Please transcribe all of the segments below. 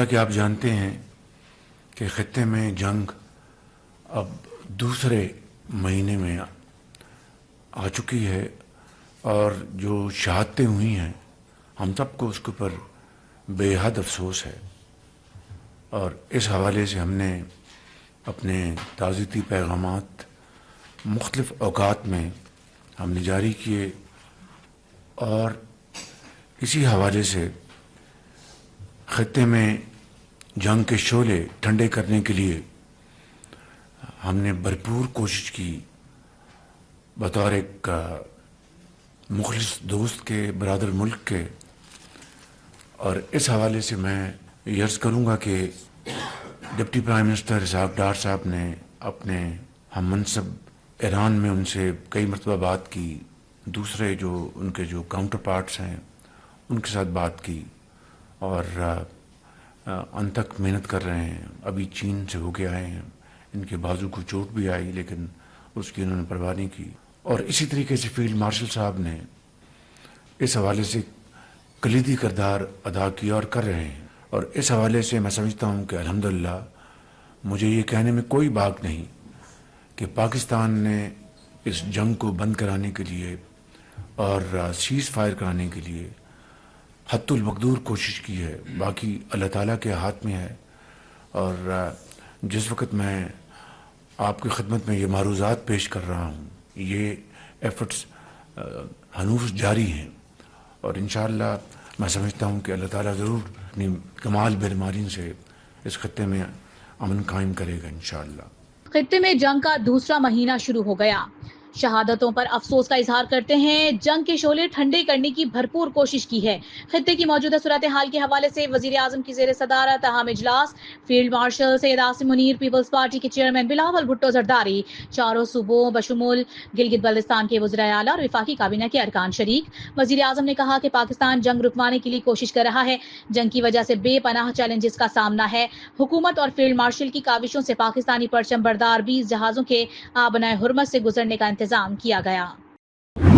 جیسا کہ آپ جانتے ہیں کہ خطے میں جنگ اب دوسرے مہینے میں آ چکی ہے اور جو شہادتیں ہوئی ہیں ہم سب کو اس کے اوپر بے حد افسوس ہے، اور اس حوالے سے ہم نے اپنے تعزیتی پیغامات مختلف اوقات میں ہم نے جاری کیے، اور اسی حوالے سے خطے میں جنگ کے شعلے ٹھنڈے کرنے کے لیے ہم نے بھرپور کوشش کی بطور ایک مخلص دوست کے، برادر ملک کے۔ اور اس حوالے سے میں یہ عرض کروں گا کہ deputy prime minister Ishaq Dar صاحب نے اپنے ہم منصب ایران میں ان سے کئی مرتبہ بات کی، دوسرے جو ان کے جو کاؤنٹر پارٹس ہیں ان کے ساتھ بات کی، اور ان تک محنت کر رہے ہیں۔ ابھی چین سے ہو کے آئے ہیں، ان کے بازو کو چوٹ بھی آئی لیکن اس کی انہوں نے پرواہ نہیں کی۔ اور اسی طریقے سے فیلڈ مارشل صاحب نے اس حوالے سے کلیدی کردار ادا کیا اور کر رہے ہیں، اور اس حوالے سے میں سمجھتا ہوں کہ الحمدللہ مجھے یہ کہنے میں کوئی باک نہیں کہ پاکستان نے اس جنگ کو بند کرانے کے لیے اور سیز فائر کرانے کے لیے حت المقدور کوشش کی ہے۔ باقی اللہ تعالیٰ کے ہاتھ میں ہے، اور جس وقت میں آپ کی خدمت میں یہ معروضات پیش کر رہا ہوں، یہ ایفرٹس ہنوز جاری ہیں، اور انشاءاللہ میں سمجھتا ہوں کہ اللہ تعالیٰ ضرور اپنی کمال بیرماری سے اس خطے میں امن قائم کرے گا انشاءاللہ۔ خطے میں جنگ کا دوسرا مہینہ شروع ہو گیا، شہادتوں پر افسوس کا اظہار کرتے ہیں، جنگ کے شعلے ٹھنڈے کرنے کی بھرپور کوشش کی ہے۔ خطے کی موجودہ صورتحال کے حوالے سے وزیر اعظم کی زیر صدارت اہم اجلاس، field marshal Syed Asim Munir, Peoples party کے چیئرمین بلاول بھٹو زرداری، چاروں صوبوں بشمول گلگت بلتستان کے وزرائے اعلیٰ اور وفاقی کابینہ کے ارکان شریک۔ وزیر اعظم نے کہا کہ پاکستان جنگ رکوانے کے لیے کوشش کر رہا ہے، جنگ کی وجہ سے بے پناہ چیلنجز کا سامنا ہے۔ حکومت اور فیلڈ مارشل کی کاوشوں سے پاکستانی پرچم بردار 20 جہازوں کے آبنائے حرمت سے گزرنے کا انتظام کیا گیا۔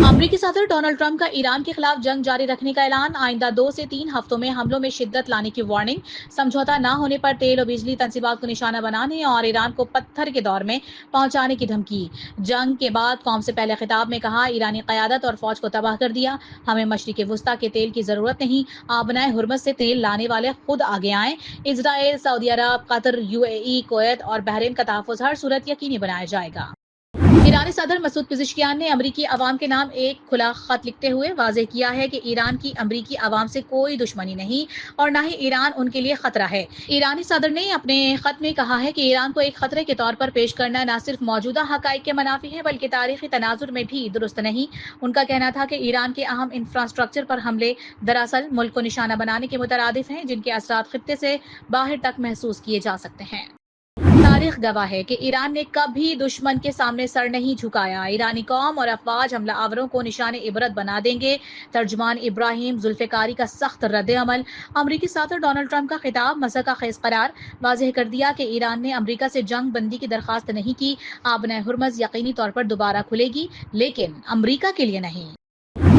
امریکی صدر ڈونلڈ ٹرمپ کا ایران کے خلاف جنگ جاری رکھنے کا اعلان، آئندہ 2 سے 3 ہفتوں میں حملوں میں شدت لانے کی وارننگ، سمجھوتہ نہ ہونے پر تیل اور بجلی تنصیبات کو نشانہ بنانے اور ایران کو پتھر کے دور میں پہنچانے کی دھمکی۔ جنگ کے بعد قوم سے پہلے خطاب میں کہا، ایرانی قیادت اور فوج کو تباہ کر دیا، ہمیں مشرق وسطیٰ کے تیل کی ضرورت نہیں، آبنائے حرمت سے تیل لانے والے خود آگے آئیں۔ اسرائیل، سعودی عرب، قطر، UAE، کویت اور بحرین کا تحفظ ہر صورت یقینی بنایا جائے گا۔ ایرانی صدر مسعود پزشکیان نے امریکی عوام کے نام ایک کھلا خط لکھتے ہوئے واضح کیا ہے کہ ایران کی امریکی عوام سے کوئی دشمنی نہیں اور نہ ہی ایران ان کے لیے خطرہ ہے۔ ایرانی صدر نے اپنے خط میں کہا ہے کہ ایران کو ایک خطرے کے طور پر پیش کرنا نہ صرف موجودہ حقائق کے منافی ہے بلکہ تاریخی تناظر میں بھی درست نہیں۔ ان کا کہنا تھا کہ ایران کے اہم انفراسٹرکچر پر حملے دراصل ملک کو نشانہ بنانے کے مترادف ہیں، جن کے اثرات خطے سے باہر تک محسوس کیے جا سکتے ہیں۔ تاریخ گواہ ہے کہ ایران نے کبھی دشمن کے سامنے سر نہیں جھکایا، ایرانی قوم اور افواج حملہ آوروں کو نشان عبرت بنا دیں گے۔ ترجمان ابراہیم ذوالفقاری کا سخت رد عمل، امریکی صدر ڈونلڈ ٹرمپ کا خطاب مسخہ خیز قرار، واضح کر دیا کہ ایران نے امریکہ سے جنگ بندی کی درخواست نہیں کی، آبنائے حرمز یقینی طور پر دوبارہ کھلے گی لیکن امریکہ کے لیے نہیں۔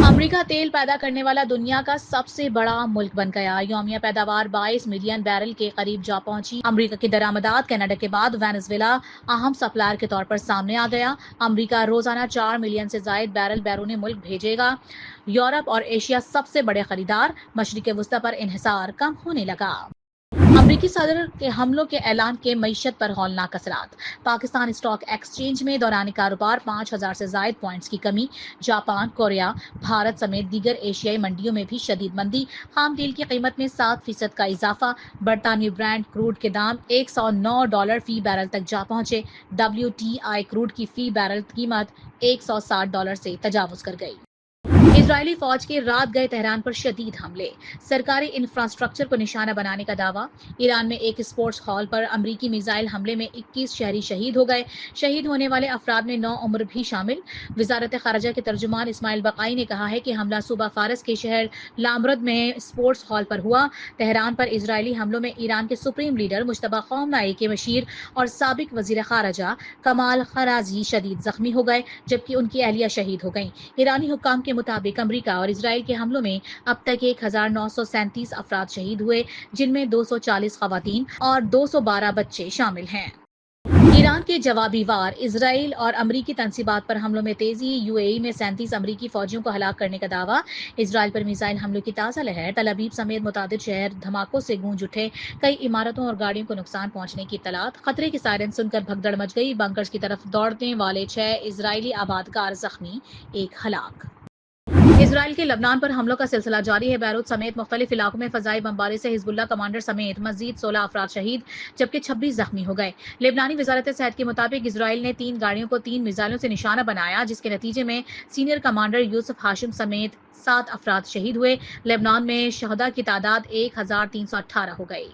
امریکہ تیل پیدا کرنے والا دنیا کا سب سے بڑا ملک بن گیا، یومیہ پیداوار 22 ملین بیرل کے قریب جا پہنچی۔ امریکہ کی درآمدات کینیڈا کے بعد وینزویلا اہم سپلائر کے طور پر سامنے آ گیا۔ امریکہ روزانہ 4 ملین سے زائد بیرل بیرون ملک بھیجے گا۔ یورپ اور ایشیا سب سے بڑے خریدار، مشرق وسطیٰ پر انحصار کم ہونے لگا۔ امریکی صدر کے حملوں کے اعلان کے معیشت پر ہولناک اثرات، پاکستان اسٹاک ایکسچینج میں دوران کاروبار 5000 سے زائد پوائنٹس کی کمی، جاپان، کوریا، بھارت سمیت دیگر ایشیائی منڈیوں میں بھی شدید مندی، خام تیل کی قیمت میں 7% کا اضافہ، برطانوی برانڈ کروڈ کے دام $109 فی بیرل تک جا پہنچے، WTI کروڈ کی فی بیرل قیمت $160 سے تجاوز کر گئی۔ اسرائیلی فوج کے رات گئے تہران پر شدید حملے، سرکاری انفراسٹرکچر کو نشانہ بنانے کا دعویٰ، ایران میں ایک اسپورٹس ہال پر امریکی میزائل حملے میں 21 شہری شہید ہو گئے، شہید ہونے والے افراد میں 9 عمر بھی شامل۔ وزارت خارجہ کے ترجمان اسماعیل بقائی نے کہا ہے کہ حملہ صوبہ فارس کے شہر لامرد میں اسپورٹس ہال پر ہوا۔ تہران پر اسرائیلی حملوں میں ایران کے سپریم لیڈر مجتبیٰ خامنہ ای کے مشیر اور سابق وزیر خارجہ کمال خرازی شدید زخمی ہو گئے جبکہ ان کی اہلیہ شہید ہو گئیں۔ ایرانی حکام کے مطابق مطابق امریکہ اور اسرائیل کے حملوں میں اب تک 1937 افراد شہید ہوئے، جن میں 240 خواتین اور 212 بچے شامل ہیں۔ ایران کے جوابی وار اسرائیل اور امریکی تنصیبات پر حملوں میں تیزی، یو اے ای میں 37 امریکی فوجیوں کو ہلاک کرنے کا دعویٰ، اسرائیل پر میزائل حملوں کی تازہ لہر، تل ابیب سمیت متعدد شہر دھماکوں سے گونج اٹھے، کئی عمارتوں اور گاڑیوں کو نقصان پہنچنے کی اطلاعات، خطرے کی سائرن سن کر بھگدڑ مچ گئی، بنکرز کی طرف دوڑنے والے 6 اسرائیلی آبادکار زخمی، 1 ہلاک۔ اسرائیل کے لبنان پر حملوں کا سلسلہ جاری ہے، بیروت سمیت مختلف علاقوں میں فضائی بمباری سے حزب اللہ کمانڈر سمیت مزید 16 افراد شہید جبکہ 26 زخمی ہو گئے۔ لبنانی وزارت صحت کے مطابق اسرائیل نے 3 گاڑیوں کو 3 میزائلوں سے نشانہ بنایا، جس کے نتیجے میں سینئر کمانڈر یوسف ہاشم سمیت 7 افراد شہید ہوئے۔ لبنان میں شہداء کی تعداد 1318 ہو گئی۔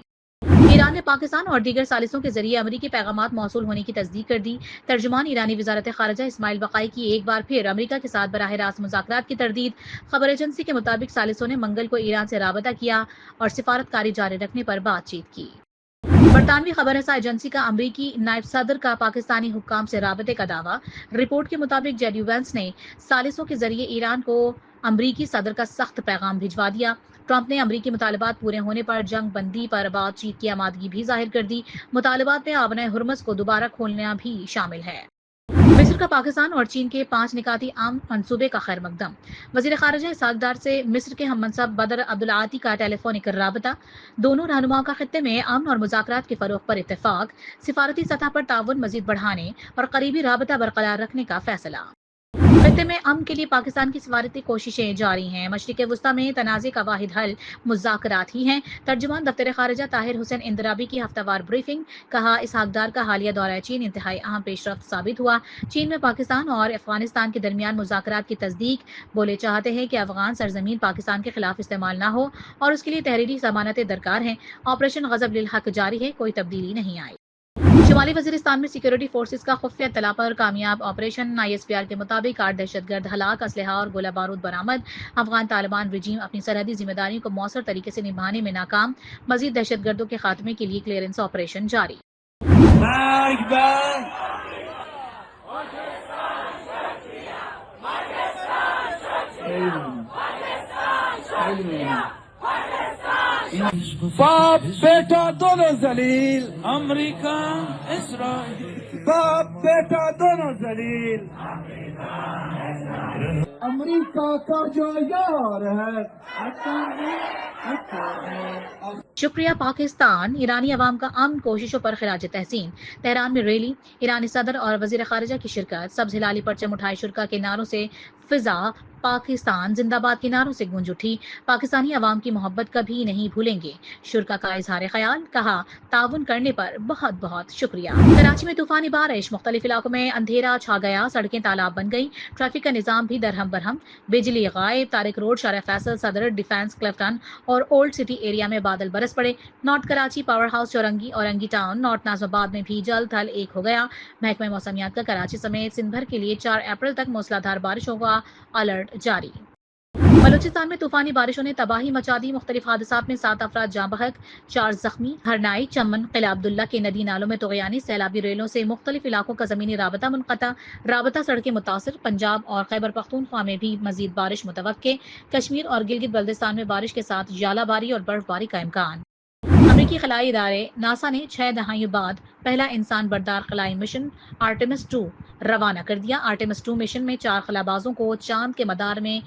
ایران نے پاکستان اور دیگر ثالثوں کے ذریعے امریکی پیغامات موصول ہونے کی تصدیق کر دی۔ ترجمان ایرانی وزارت خارجہ اسماعیل بقائی کی ایک بار پھر امریکہ کے ساتھ براہ راست مذاکرات کی تردید۔ خبر ایجنسی کے مطابق ثالثوں نے منگل کو ایران سے رابطہ کیا اور سفارتکاری جاری رکھنے پر بات چیت کی۔ برطانوی خبر رساں ایجنسی کا امریکی نائب صدر کا پاکستانی حکام سے رابطے کا دعویٰ۔ رپورٹ کے مطابق جے ڈی وینس نے ثالثوں کے ذریعے ایران کو امریکی صدر کا سخت پیغام بھجوا دیا۔ ٹرمپ نے امریکی مطالبات پورے ہونے پر جنگ بندی پر بات چیت کی آمادگی بھی ظاہر کر دی۔ مطالبات میں آبنۂ ہرمز کو دوبارہ کھولنا بھی شامل ہے۔ مصر کا پاکستان اور چین کے 5 نکاتی عام منصوبے کا خیر مقدم۔ وزیر خارجہ اسحاق ڈار سے مصر کے ہم منصب بدر عبدالعاطی کا ٹیلی فونک رابطہ، دونوں رہنماؤں کا خطے میں امن اور مذاکرات کے فروغ پر اتفاق، سفارتی سطح پر تعاون مزید بڑھانے اور قریبی رابطہ برقرار رکھنے کا فیصلہ۔ خطے میں امن کے لیے پاکستان کی سفارتی کوششیں جاری ہیں، مشرق وسطیٰ میں تنازع کا واحد حل مذاکرات ہی ہیں۔ ترجمان دفتر خارجہ طاہر حسین اندرابی کی ہفتہ وار بریفنگ، کہا اسحاق ڈار کا حالیہ دورہ چین انتہائی اہم پیش رفت ثابت ہوا۔ چین میں پاکستان اور افغانستان کے درمیان مذاکرات کی تصدیق، بولے چاہتے ہیں کہ افغان سرزمین پاکستان کے خلاف استعمال نہ ہو اور اس کے لیے تحریری ضمانتیں درکار ہیں۔ آپریشن غضب للحق جاری ہے، کوئی تبدیلی نہیں آئی۔ شمالی وزیرستان میں سیکورٹی فورسز کا خفیہ اطلاع پر کامیاب آپریشن، ISPR کے مطابق 8 دہشت گرد ہلاک، اسلحہ اور گولہ بارود برآمد۔ افغان طالبان رجیم اپنی سرحدی ذمہ داریوں کو مؤثر طریقے سے نبھانے میں ناکام، مزید دہشت گردوں کے خاتمے کے لیے کلیئرنس آپریشن جاری۔ باپ بیٹا دونوں ذلیل، امریکہ اسرائیل، باپ بیٹا دونوں ذلیل، امریکہ کا جو یار ہے۔ شکریہ پاکستان، ایرانی عوام کا امن کوششوں پر خراج تحسین۔ تہران میں ریلی، ایرانی صدر اور وزیر خارجہ کی شرکت، سبز ہلالی پرچم اٹھائے شرکا کے نعروں سے فضا پاکستان زندہ باد کے نعروں سے گونج اٹھی۔ پاکستانی عوام کی محبت کبھی نہیں بھولیں گے، شرکا کا اظہار خیال، کہا تعاون کرنے پر بہت بہت شکریہ۔ کراچی میں طوفانی بارش، مختلف علاقوں میں اندھیرا چھا گیا، سڑکیں تالاب بن گئی، ٹریفک کا نظام بھی درہم برہم، بجلی غائب، طارق روڈ، شارع فیصل، صدر، ڈیفنس، کلفٹن اور اولڈ سٹی ایریا میں بادل برس پڑے۔ North Karachi power house چورنگی، Orangi town, north ناظم آباد میں بھی جل تھل ایک ہو گیا۔ محکمہ موسمیات کا کراچی سمیت سندھ بھر کے لیے 4 اپریل تک موسلادھار بارشوں کا الرٹ جاری۔ بلوچستان میں طوفانی بارشوں نے تباہی مچا دی، مختلف حادثات میں 7 افراد جاں بحق، 4 زخمی۔ ہرنائی، چمن، قلعہ عبداللہ کے ندی نالوں میں طغیانی، سیلابی ریلوں سے مختلف علاقوں کا زمینی رابطہ منقطع، رابطہ سڑکیں متاثر۔ پنجاب اور خیبر پختونخوا میں بھی مزید بارش متوقع، کشمیر اور گلگت بلتستان میں بارش کے ساتھ ژالہ باری اور برف باری کا امکان۔ امریکی خلائی ادارے ناسا نے 6 دہائیوں بعد پہلا انسان بردار خلائی مشن آرٹیمس 2 روانہ کر دیا۔ آرٹیمس 2 مشن میں 4 خلابازوں کو چاند کے مدار میں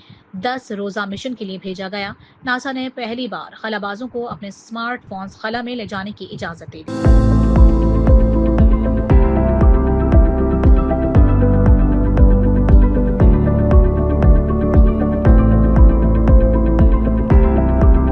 10 روزہ مشن کے لیے بھیجا گیا۔ ناسا نے پہلی بار خلابازوں کو اپنے اسمارٹ فونز خلا میں لے جانے کی اجازت دے دی۔